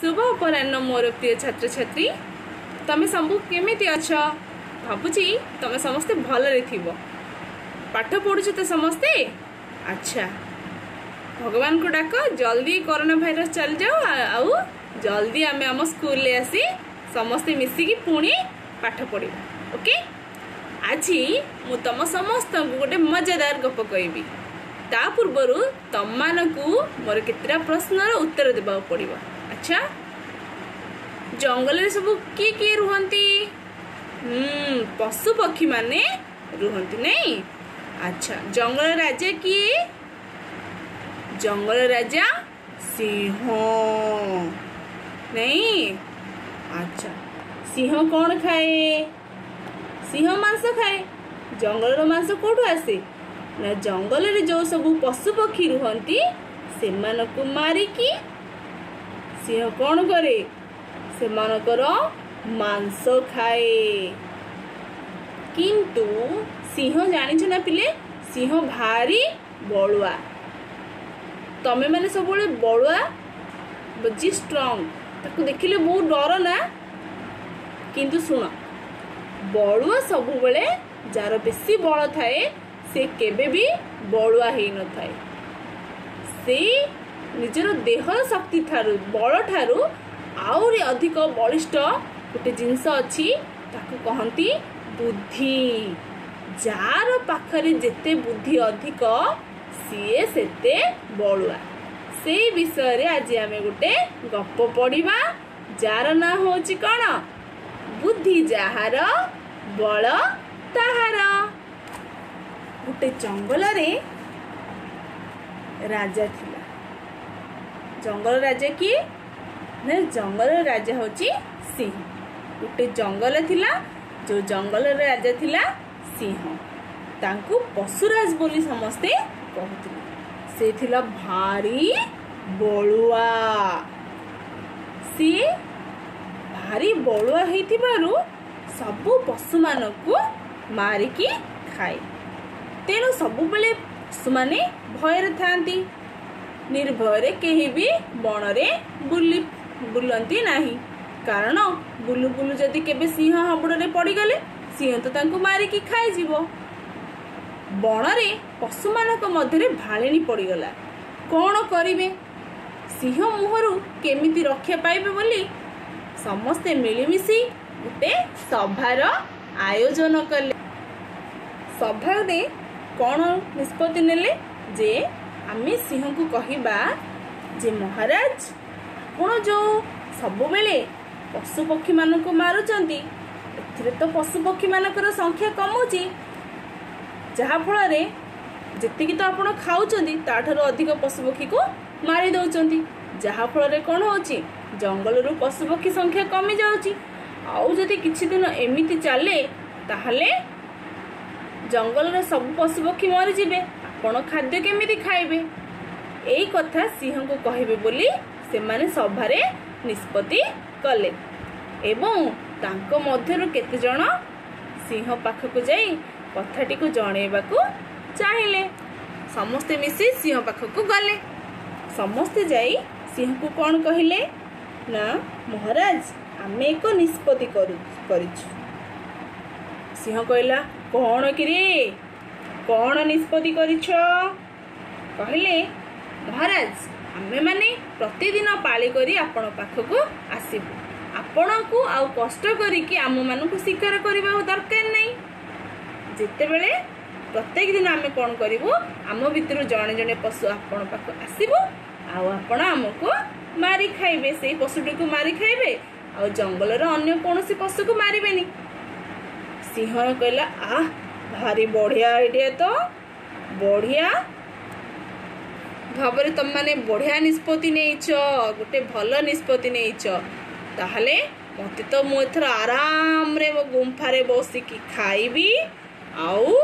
शुभ अपराह्न मोर प्रिय छात्र छात्री तमे सबू केमिति अछ भाबुची तमे समस्ते भलरे थिबो पाठ पढुछ त समस्ते अच्छा भगवान को डाक जल्दी कोरोना भाइरस चल जाओ आउ जल्दी आमे हम स्कूल ले आसी समस्ते मिसी की पुणी पाठ पढिबा ओके आज मु तम समस्त गोटे मजेदार गप कहबी ता पूर्व तम मानकू मोर केतरा प्रश्नर उत्तर देबा पड़िबा अच्छा जंगल रे सब किए रुहंती पशु पक्षी माने रुहंती नहीं अच्छा जंगल राजा किए जंगल राजा सिंह नहीं अच्छा सिंह कौन खाए सिंह मांस खाए जंगल रो मांस कोठु आसे ना जंगल रे जो सब पशु पक्षी रुहंती से मानको मारिकी सिंह कौन करे से मानकर मांस खाए किंतु सिंह जानी छ ना पिले सिंह भारी बलुआ तमे माने सब बळे बलुआ बजी स्ट्रांग ताको देखिले बहुत डर ना किंतु सुन बलुआ सब बळे जार बेसी बल थाए से केबे भी बलुआ हेई न थाए से निजर देहर शक्ति थारु बल ठारु आउरी अधिक बलिष्ठ गोटे जिनस अच्छी ताकू कहती बुद्धि जार पाखरे जेते बुद्धि अधिक सीए सेते बलुआ से विषय रे आज आमे गोटे गप पढ़िबा जार ना होची कोन बुद्धि जाहार बल ताहार गोटे जंगल रे राजा थिला जंगल राजा की ना जंगल राजा होची सिंह गोटे जंगल थिला जो जंगल राजा थिला सिंह तांकू पशुराज बोली समस्ते कहथिले से थिला भारी बलुआ सी भारी बलुआ हेतिबारु सबु पशु मानकू मारिकी खाए तेणु सबु बेले पशु माने भयर थांती निर्भय कहीं भी बन रे बुलंती नहीं कारण बुलु बुलु जदि केबे सिंह हाबुड़ रे पड़ी गले सिंह तो तांको मारिकी खाई जीवो बन रे पशु मानक मध्य भालेनी पड़ी गला कौन करिवे सिंह मुहरु केमिति रक्षा पाइबे बोली समस्ते मिलिमिशी गोटे सभार आयोजन कले सभा रे कौन निष्पत्ति नेले जे आमे सिंह को कहिबा जे महाराज आपण जो सब बेले पशु पक्षी मानक मारुचंती एथिरे तो पशु पक्षी मानकर संख्या कमुची जहा फल रे जेतिकी तो आपण खाउचंती ताठारो अधिक पशु पक्षी को मारी दउचंती जहा फल रे कोन होची जंगल रु पशु पक्षी संख्या कमी जाउची आउ जदि किछि दिन एमिति चले ताहले जंगल रे सब पशु पक्षी मरि जिवे आपण खाद्य केमिति खाइबे एई कथा सिंह को कहिबे बोली से माने सभारे निष्पत्ति कले एवं तांको मध्यरु केते जण सिंह पाखकु जाई कथाटी को जणेबाकू चाहिले समस्ते मिसी सिंह पाखकु गले समस्ते जाई सिंह को कोन कहिले ना महाराज आमे एको निष्पत्ति करिछु सिंह कहला कोन किरे कोन निष्पत्ति करिछो कहले महाराज आमे माने प्रतिदिन पाली करी आपण पाखकु आसीबु आपणकू आउ कष्ट करी कि आम मानकू शिकार करबा दरकार नै जेते बेले प्रत्येक दिन आमे कोन करिवु आम भितर जणे जणे पशु आपण पाख आसीबु आउ आपण हमकू मारी खाइबे सेही पशुटी को मारी खाइबे आउ जंगल रे अन्य कोनोसी पशु को मारिबेनी सिंह कहला आ भारी बढ़िया आइडिया तो बढ़िया भाव तुम मैंने बढ़िया निष्पत्ति नहीं गोटे भल निष्पत्ति नहीं ताहले मते तो मुझे आराम रे वो गुंफा रे बसिकी खाइबी आउ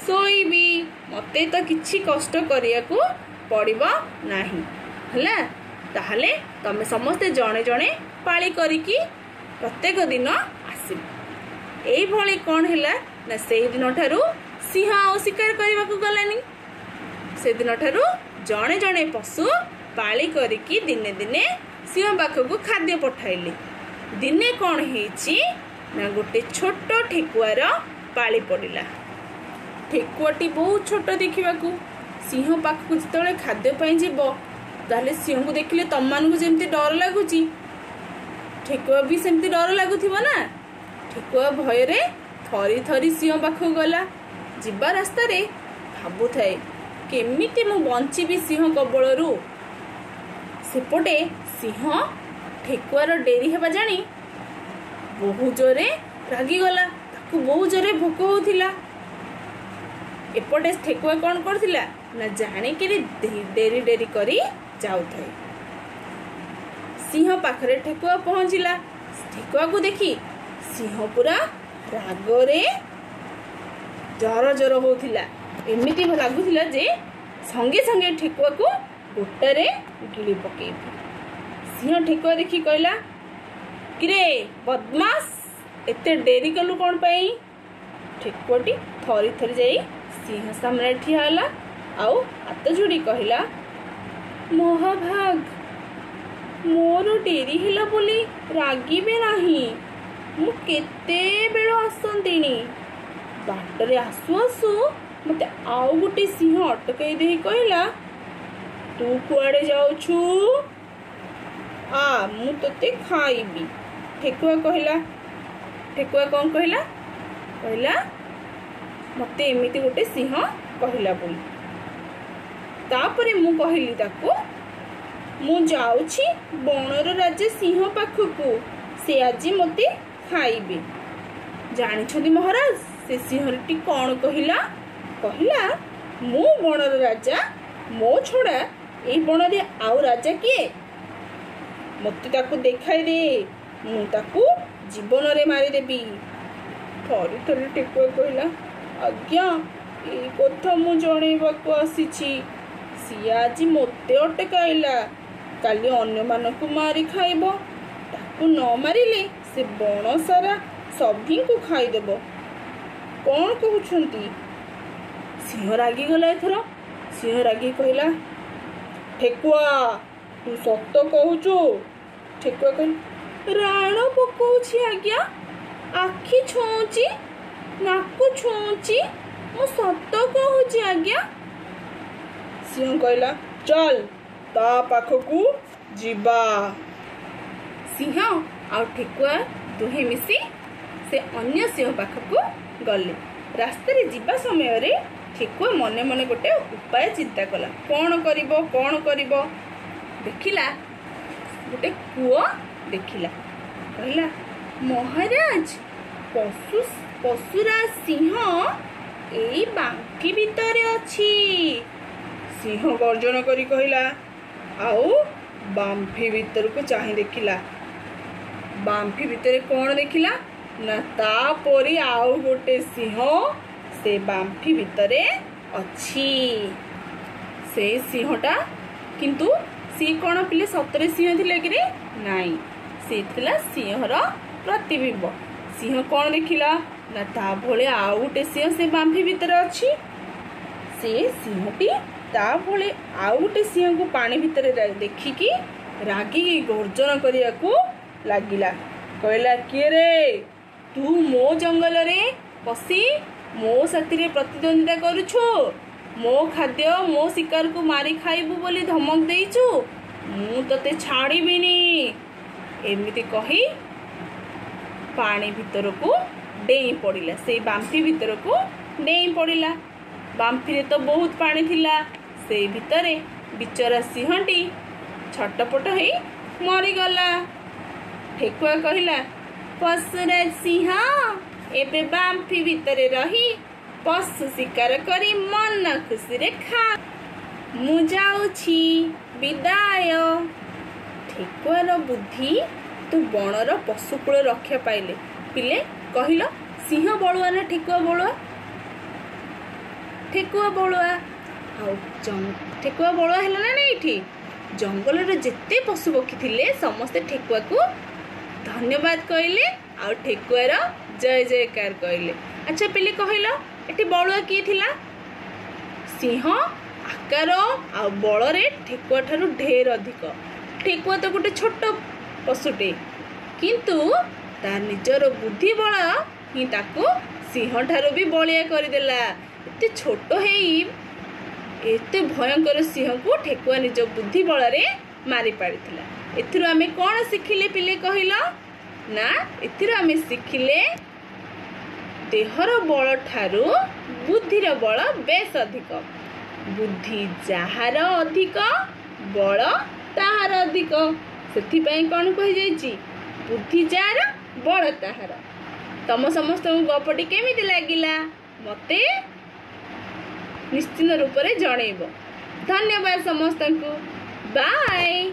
सोईबी मते तो किछि कष्ट करिया को पड़िबो नाही हला ताहले तमे समस्ते जणे जणे पाली करिकी प्रत्येक दिन आसीबो एई भली कोन हैला ना सेही दिन ठारू सिंह आउ शिकार करबा को गलानी से दिन ठारू जणे जणे पशु पाली करिकी दिने दिने सिंह पाखक खाद्य पठाइले। दिने कौन हेची ना गोटे छोट ठेकुआर पाली पड़िला। ठेकुआटी बहुत छोट देखा सिंह पाखक जिते खाद्यपाई जीव ताले सिंह को देखिले तम मानू जमी डर लगुच ठेकुआ भी सेमती डर लगुथिबो ना। ठेकुआ भय रे थरी थरी सिंह पाखक गला। जीवा रास्ता रे भाबु थाए केमिति मु बंचीबी सिंह कबलरू। सेपटे सिंह ठेकुआर डेरी हेबा जानी बहुत जोरे रागी गला। ताकू बहुत जोरे भोक होउथिला। एपटे ठेकुआ कौन करथिला ना जानिक डेरी डेरी करी जाउथाए। सिंह पाखरे ठेकुआ पहुंचिला। ठेकुआ को देखी सिंह पूरा रागरे जर जर होउथिला। एमिति लागुथिला जे संगे संगे ठेकुआ को गोटारे गिली पकेइबी। सिंह ठेकुआ देखी कहला किरे बदमाश एते डेरी कलु कौन पाई। ठेकुआटी थरी थरी जाई सिंह सामने ठिया होला आउ हाथ जोड़ी कहला महाभाग मोर डेरी हेला बोली रागिबे नाही। मु केते बेलो आसंतिनी बाटरे आसु आसु मते आउ गोटे सिंह अटकई दे कहला तू कुआड़े जाउछु आ मु तते खाइबी। ठेकुआ कहला ठेकुआ कौन कहला कहला मते एमिति गोटे सिंह कहला बोली। तापरे मु कहली ताकू मु जाउछि बनर राजा सिंह पाखकू से आज मते खाइबे। जानिछथि महाराज से सिंहटी कौन कहला कहला मु बनर राजा मो छोड़ा ए बन रे आउ राजा किए मते ताकू देखाई दे मु ताकू जीवन रे मारी देबी। थरी थरी ठेकुआ कहला आज्ञा ए कथा मु जणैबाकू आसीछि। सी आज मते अटकाइला काली अन्य मानकू मारी खाइबो। ताकू न मारिले से बण सारा सभी को खाइदेब। कौन कहउछंती। सिंह रागी गला। एथर सिंह रागी कहला ठेकुआ तू सत कहूचु। ठेकुआ कहला राण पकाउछि आज्ञा आखि छुउछि नाकु छुउछि मु सत कहूछि आज्ञा। सिंह कहला चल ता पाखकू जीवा। सिंह आ ठेकुआ दुहे मिसी से अन्य सिंह पाखकू गले। रास्ता रे जीवा समय रे ठेकुआ मने मने गोटे उपाय चिंता कला कौन करिबो। देखिला गोटे कुओ देखिला कहला महाराज पशुराज सिंह एई बांकी भितरे अछि। सिंह गर्जन करी कहला आउ बांफी भीतर को चाहे देखिला। बांफी भितरे कौन देखिला ना तापरी आउ गोटे सिंह से बांफी भितरे अछि। से सिंहटा किंतु सी कौन पिले सतरे सिंह थिले कि नाई से थिला सिंहर प्रतिबिंब। सिंह कौन देखिला ना ता भले आउ गोटे सिंह से बांफी भितरे अछि। से सिंहटी ता भले आउ गोटे सिंह को पानी भितरे देखिकी रागी गर्जन करिया को लागिला। कहला किए रे तू मो जंगल रे पसी मो साथी रे प्रतिद्वंदिता करुछु मो खाद्य मो शिकार को मारी खाइबू बोली धमक देइछु मु तते छाड़ीबिनी। एमिति कही पानी भितर को डेई पड़िला। से बांफी भितर को डेई पड़िला। बांफी रे तो बहुत पानी थिला। से भितरे बिचरा सिंहटी छटपट हेई मरीगला। ठेकुआ कहला पशुराज सिंह एबे बांफी भितरे रही पशु शिकार करी मन खुशी रे खा मु जाउछि विदाय। ठेकुआर बुद्धि तू बणर पशुकुल रक्षा पाइले पिले कहिल सिंह बलुआ ना ठेकुआ बलुआ। ठेकुआ बलुआ आउ ठेकुआ बलुआ हैला ना एठी जंगल रे जेते पशु पक्षी थिले समस्ते ठेकुआ को धन्यवाद कहले आ ठेकुआर जय जयकार कहले। अच्छा पिले कहिल एठी बलुआ किए थिला सिंह आकार आ बल रे ठेकुआ ठारू ढेर अधिक। ठेकुआ तो गोटे छोट पशुटे किंतु ता निजर बुद्धि बल ही ताको सिंह ठारू भी बलिया करदेला। एते छोट हेई एते भयंकर सिंह को ठेकुआ निज बुद्धि बल रे मारी पारिथिला। एथिरो आमे कोन शिखिले पिले कहिलो ना एथिरो आमे शिखिले देहर बल ठारू बुद्धिर बल बेस अधिक। बुद्धि जहार अधिक बल ताहार अधिक। सेथिपाई कोन कहि जाईची बुद्धि जार बल ताहार। तम समस्त गपटी केमिति लागिला मते निश्चित रूप से जनइब। धन्यवाद समस्त को। बाय।